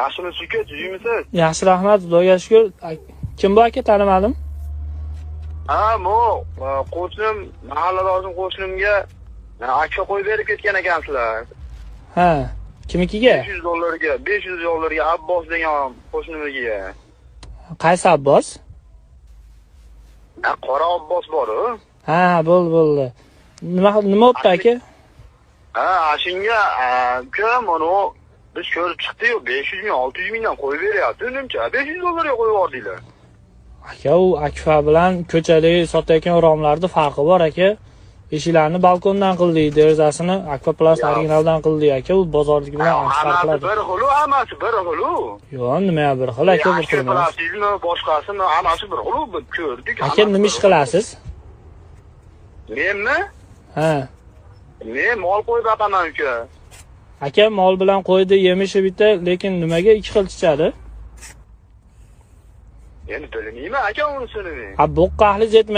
Yaxshimisiz uka, tuzimisiz? Yaxshi, rahmat, Xudoga shukr. Kim bu aka, tanimadim? Ha, bu qo'shnim, mahalladoshim qo'shnimga aka qo'yib berib ketgan ekansizlar. Ha, kimnikiga? $500 Abbos degan qo'shnimiga. Qaysi Abbos? Qora Abbos bor-ku. Ha, bo'ldi. Nima bo'pti aka? Ha, shunga uka, mana biz ko'rib chiqdik-yu, 500 ming, 600 mingdan qo'yib beryapti. Nimcha $500 ga qo'yib yubordinglar. Aka, u Akfa bilan ko'chada sotayotgan romlarning farqi bor aka. Eshiklarni balkondan qildik, derazasini Akfa Plus originaldan qildik aka. U bozordagi bilan farqladi. Hammasi bir xil. Yo'q, nima bir xil aka, bir xil emas. Plastikmi, boshqasimi, hammasi bir xil. Biz ko'rdik. Aka, nima ish qilasiz? Menmi? Ha. Men mol qo'yib boqaman uka. Aka, mol bilan qo'ydi, yemishi bitta, lekin nimaga ikki xil chiqadi? Endi bilmayman aka unisini. Bu qahli yetmay